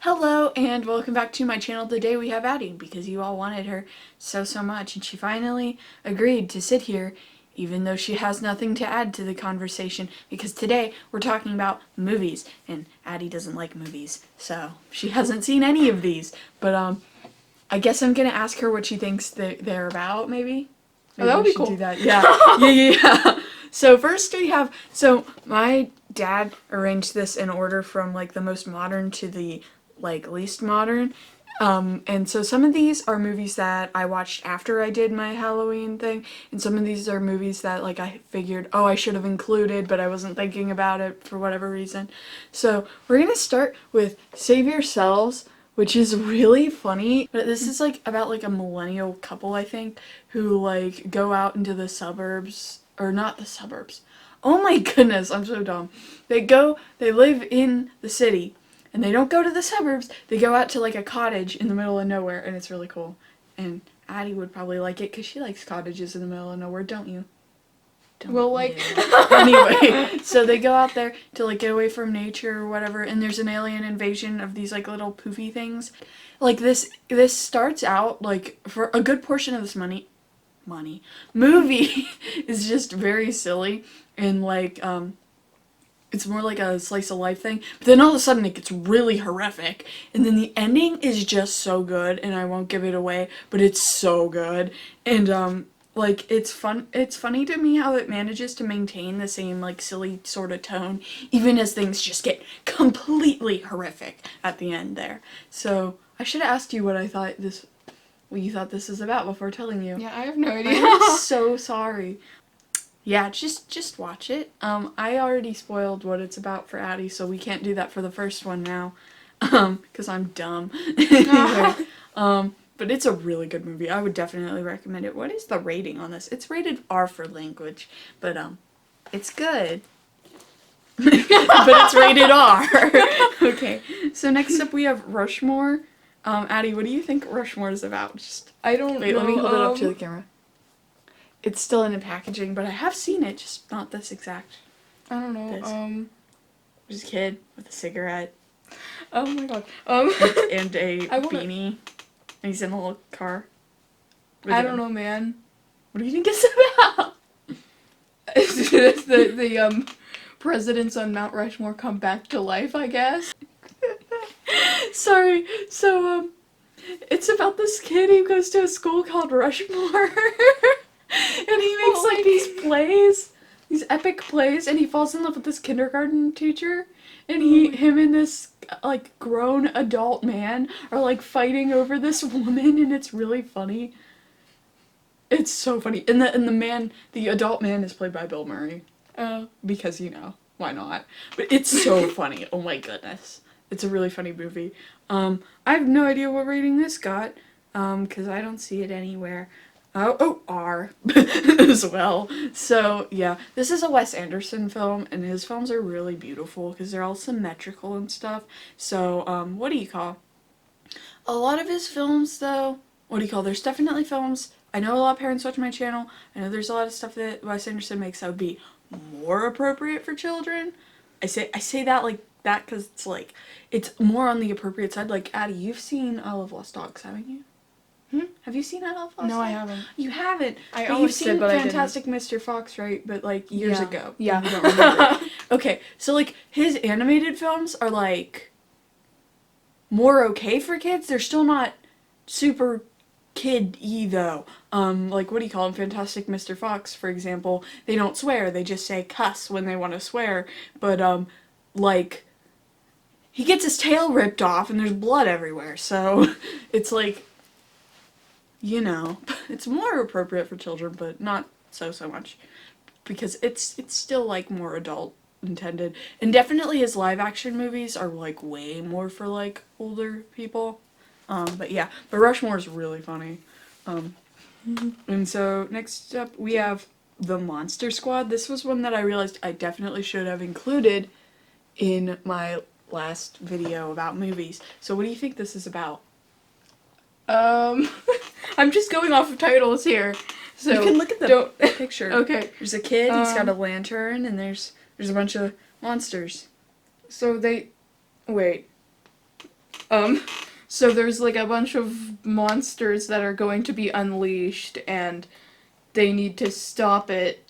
Hello and welcome back to my channel. Today we have Addie because you all wanted her so much and she finally agreed to sit here even though she has nothing to add to the conversation because today we're talking about movies and Addie doesn't like movies, so she hasn't seen any of these, but I guess I'm gonna ask her what she thinks they're about. Maybe that would we be should cool. do that. Yeah. So first we have, my dad arranged this in order from like the most modern to the like least modern. And so some of these are movies that I watched after I did my Halloween thing, and some of these are movies that like I figured, oh, I should have included, but I wasn't thinking about it for whatever reason. So we're gonna start with Save Yourselves, which is really funny. But this is like about like a millennial couple, I think, who like go out into the suburbs, or not the suburbs. Oh my goodness, I'm so dumb. They live in the city, and they don't go to the suburbs, they go out to like a cottage in the middle of nowhere, and it's really cool. And Addie would probably like it because she likes cottages in the middle of nowhere, don't you? Well, like, Anyway, so they go out there to like get away from nature or whatever, and there's an alien invasion of these like little poofy things. Like this starts out like, for a good portion of this movie is just very silly and like it's more like a slice of life thing, but then all of a sudden it gets really horrific, and then the ending is just so good, and I won't give it away, but it's so good. And like it's funny to me how it manages to maintain the same like silly sort of tone even as things just get completely horrific at the end there. So I should have asked you what you thought this is about before telling you. yeah, I have no idea. I'm so sorry. Yeah, just watch it. I already spoiled what it's about for Addie, so we can't do that for the first one now. Because I'm dumb. Anyway, but it's a really good movie. I would definitely recommend it. What is the rating on this? It's rated R for language, but it's good. But it's rated R. Okay, so next up we have Rushmore. Addie, what do you think Rushmore is about? I don't Wait, know. let me hold it up to the camera. It's still in the packaging, but I have seen it, just not this exact. I don't know. This. There's a kid with a cigarette. Oh my god. And a beanie. And he's in a little car. I don't know, man. What do you think it's about? the presidents on Mount Rushmore come back to life, I guess. Sorry. So, it's about this kid who goes to a school called Rushmore. And he makes like these plays, these epic plays, and he falls in love with this kindergarten teacher, and him and this like grown adult man are like fighting over this woman, and it's really funny. It's so funny. And the adult man is played by Bill Murray. Because why not? But it's so funny. Oh my goodness. It's a really funny movie. I have no idea what rating this got, because I don't see it anywhere. Oh, R as well. So, yeah, this is a Wes Anderson film, and his films are really beautiful because they're all symmetrical and stuff. So, what do you call? A lot of his films, though, there's definitely films. I know a lot of parents watch my channel. I know there's a lot of stuff that Wes Anderson makes that would be more appropriate for children. I say that like that because it's like, it's more on the appropriate side. Like, Addie, you've seen I Love Lost Dogs, haven't you? Have you seen I Love Lost Dogs? No, I haven't. You haven't? I but always you've seen did, but Fantastic Mr. Fox, right? But like years ago. Yeah. You don't remember. Okay, so like his animated films are like more okay for kids. They're still not super kid-y though. Like what do you call them? Fantastic Mr. Fox, for example. They don't swear. They just say cuss when they want to swear. But like he gets his tail ripped off and there's blood everywhere. So it's like, it's more appropriate for children, but not so much, because it's still like more adult intended. And definitely his live action movies are like way more for like older people. But Rushmore is really funny. And so next up we have The Monster Squad. This was one that I realized I definitely should have included in my last video about movies. So what do you think this is about? I'm just going off of titles here. So you can look at the picture. Okay. There's a kid, he's got a lantern, and there's a bunch of monsters. So wait. So there's like a bunch of monsters that are going to be unleashed, and they need to stop it.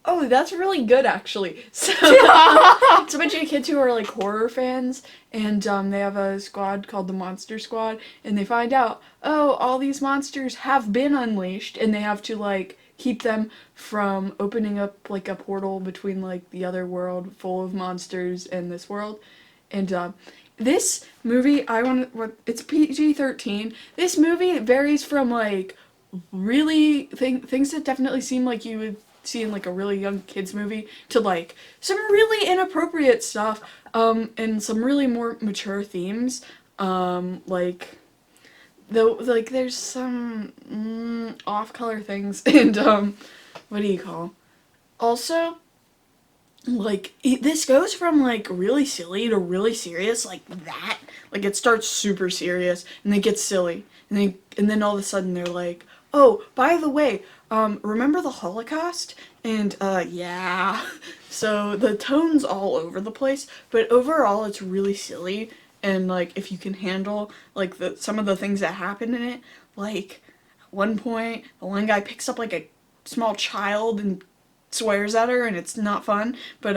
Oh, that's really good, actually. So, it's a bunch of kids who are, like, horror fans, and, they have a squad called the Monster Squad, and they find out, oh, all these monsters have been unleashed, and they have to, like, keep them from opening up, like, a portal between, like, the other world full of monsters and this world. And, this movie, it's PG-13. This movie varies from, like, really, things that definitely seem like you would see in like a really young kids movie to like some really inappropriate stuff and some really more mature themes like there's some off-color things and what do you call also like this goes from like really silly to really serious like that. Like it starts super serious and then gets silly and then all of a sudden they're like, oh, by the way, remember the Holocaust? And, yeah. So the tone's all over the place, but overall it's really silly, and, like, if you can handle, like, some of the things that happen in it, like, at one point, the one guy picks up, like, a small child and swears at her, and it's not fun, but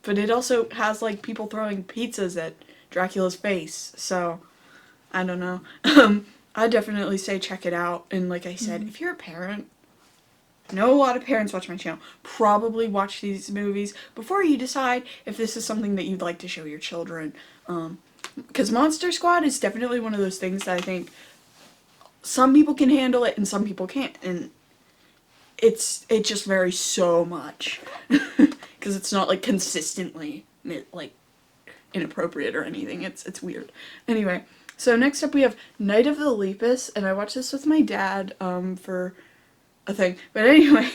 it also has, like, people throwing pizzas at Dracula's face, so, I don't know. I definitely say check it out, and like I said, if you're a parent, I know a lot of parents watch my channel, probably watch these movies before you decide if this is something that you'd like to show your children, because Monster Squad is definitely one of those things that I think some people can handle it and some people can't, and it just varies so much, because it's not like consistently, like, inappropriate or anything, it's weird. Anyway. So next up we have Night of the Lepus, and I watched this with my dad, for a thing. But anyway,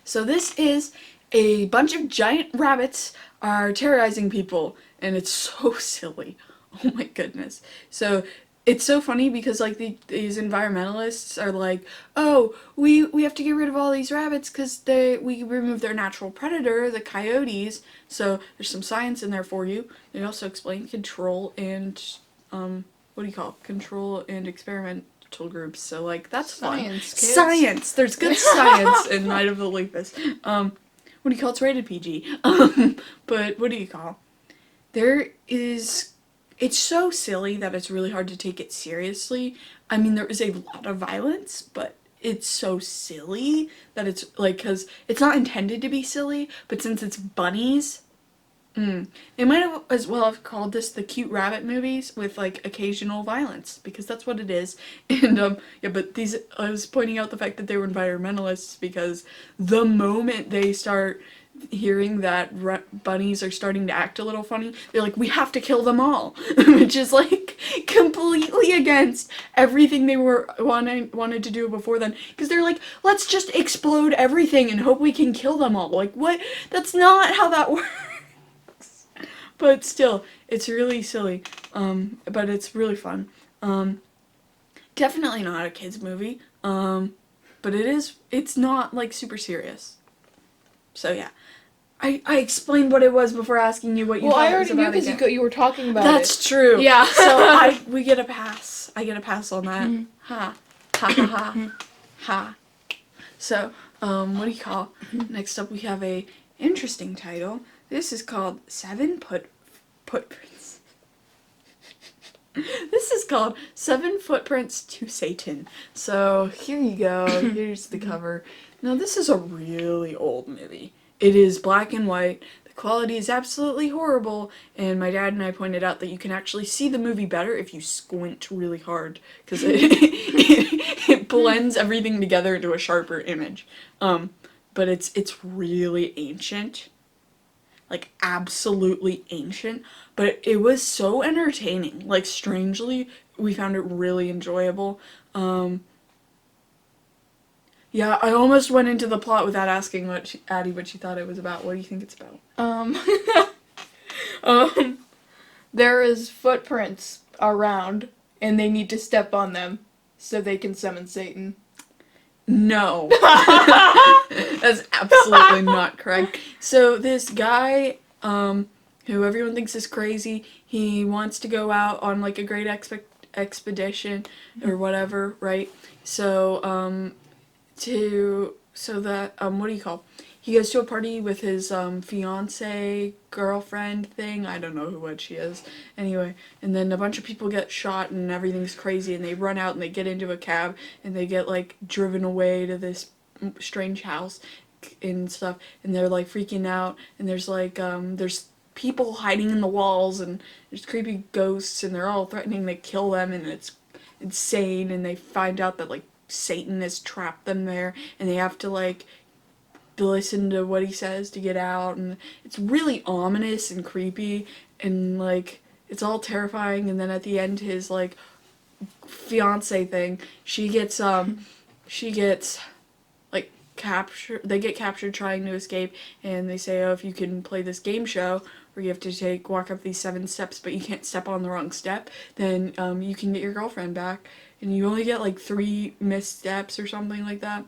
so this is a bunch of giant rabbits are terrorizing people, and it's so silly. Oh my goodness. So it's so funny because like these environmentalists are like, oh, we have to get rid of all these rabbits because we remove their natural predator, the coyotes. So there's some science in there for you. They also explain control and what do you call it? Control and experimental groups. So like that's Science, fun. kids. Science. There's good science in Night of the Lepus. What do you call it? It's rated PG. But what do you call? It's so silly that it's really hard to take it seriously. I mean, there is a lot of violence, but it's so silly that it's like, because it's not intended to be silly, but since it's bunnies, they might have as well have called this the cute rabbit movies with like occasional violence, because that's what it is. And yeah, but I was pointing out the fact that they were environmentalists because the moment they start hearing that bunnies are starting to act a little funny, they're like, we have to kill them all, which is like completely against everything they were wanted to do before then, because they're like, let's just explode everything and hope we can kill them all. Like, what? That's not how that works. But still, it's really silly, but it's really fun. Definitely not a kid's movie, but it's not, like, super serious. So, yeah. I explained what it was before asking you what you thought it was about. Well, I already knew because you were talking about it. That's true. Yeah. So, we get a pass. I get a pass on that. Ha. Ha ha ha. Ha. So, what do you call? Next up, we have a interesting title. This is called Seven Footprints. This is called 7 Footprints to Satan. So here you go. Here's the cover. Now this is a really old movie. It is black and white. The quality is absolutely horrible. And my dad and I pointed out that you can actually see the movie better if you squint really hard, because it blends everything together into a sharper image. But it's really ancient. Like, absolutely ancient, but it was so entertaining. Like, strangely, we found it really enjoyable. Yeah, I almost went into the plot without asking Addie what she thought it was about. What do you think it's about? There is footprints around, and they need to step on them so they can summon Satan. No. That's absolutely not correct. So this guy, who everyone thinks is crazy. He wants to go out on like a great expedition or whatever, right? So what do you call? He goes to a party with his fiance girlfriend thing. I don't know what she is. Anyway, and then a bunch of people get shot and everything's crazy, and they run out and they get into a cab and they get like driven away to this strange house and stuff, and they're like freaking out, and there's like there's people hiding in the walls, and there's creepy ghosts, and they're all threatening to kill them, and it's insane, and they find out that like Satan has trapped them there, and they have to like listen to what he says to get out, and it's really ominous and creepy, and like it's all terrifying. And then at the end, his like fiance thing, she gets like captured. They get captured trying to escape, and they say, oh, if you can play this game show where you have to walk up these 7 steps, but you can't step on the wrong step, then you can get your girlfriend back, and you only get like 3 missteps or something like that.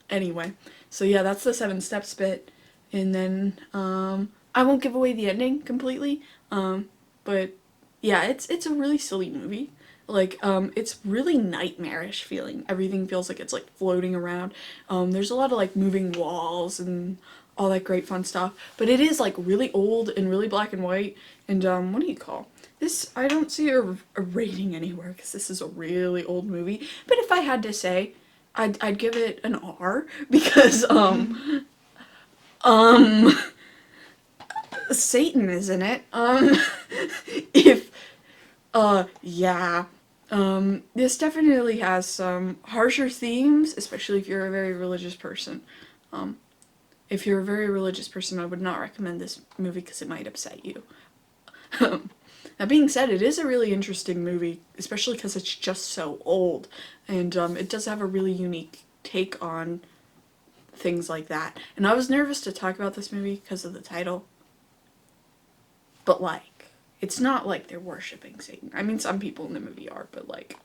Anyway, so yeah, that's the 7 steps bit, and then I won't give away the ending completely, but yeah, it's a really silly movie. Like it's really nightmarish feeling. Everything feels like it's like floating around. There's a lot of like moving walls and all that great fun stuff, but it is like really old and really black and white. And what do you call this? I don't see a rating anywhere because this is a really old movie. But if I had to say, I'd give it an R because Satan is in it. If yeah. This definitely has some harsher themes, especially if you're a very religious person. If you're a very religious person, I would not recommend this movie because it might upset you. That being said, it is a really interesting movie, especially because it's just so old, and it does have a really unique take on things like that. And I was nervous to talk about this movie because of the title, but like, it's not like they're worshipping Satan. I mean, some people in the movie are, but like...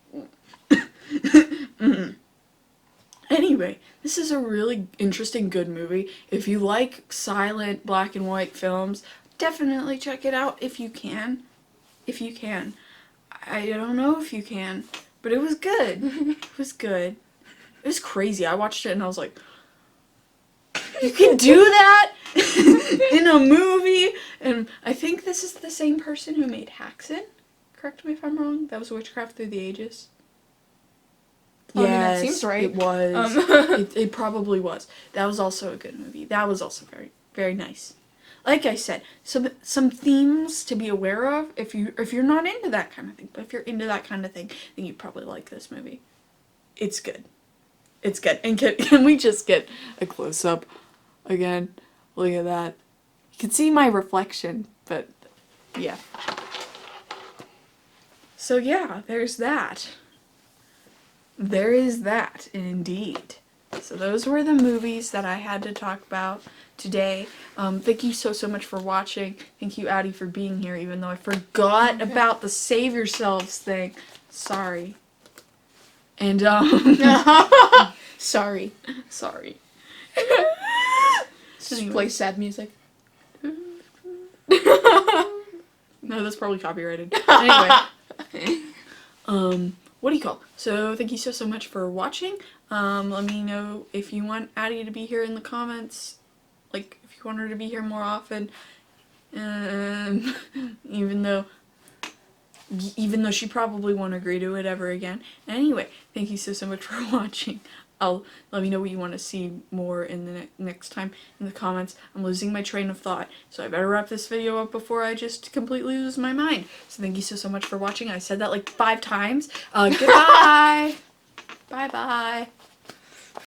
Anyway, this is a really interesting, good movie. If you like silent, black and white films, definitely check it out if you can. If you can. I don't know if you can, but it was good. It was good. It was crazy. I watched it and I was like, you can do that in a movie? And I think this is the same person who made Haxan. Correct me if I'm wrong. That was Witchcraft Through the Ages. I mean, that seems right. It was. It probably was. That was also a good movie. That was also very, very nice. Like I said, some themes to be aware of if you're not into that kind of thing. But if you're into that kind of thing, then you probably like this movie. It's good. It's good. And can we just get a close up again? Look at that. You can see my reflection, but yeah. So yeah, there's that. There is that, indeed. So those were the movies that I had to talk about today. Thank you so much for watching. Thank you, Addie, for being here, even though I forgot about the save yourselves thing. Sorry. And, Sorry. Sorry. Just play sad music. No, that's probably copyrighted. Anyway. What do you call? So thank you so much for watching. Let me know if you want Addie to be here in the comments. Like, if you want her to be here more often. Even though she probably won't agree to it ever again. Anyway, thank you so much for watching. Let me know what you want to see more in the next time in the comments. I'm losing my train of thought, so I better wrap this video up before I just completely lose my mind. So thank you so much for watching. I said that like 5 times. Goodbye. Bye-bye.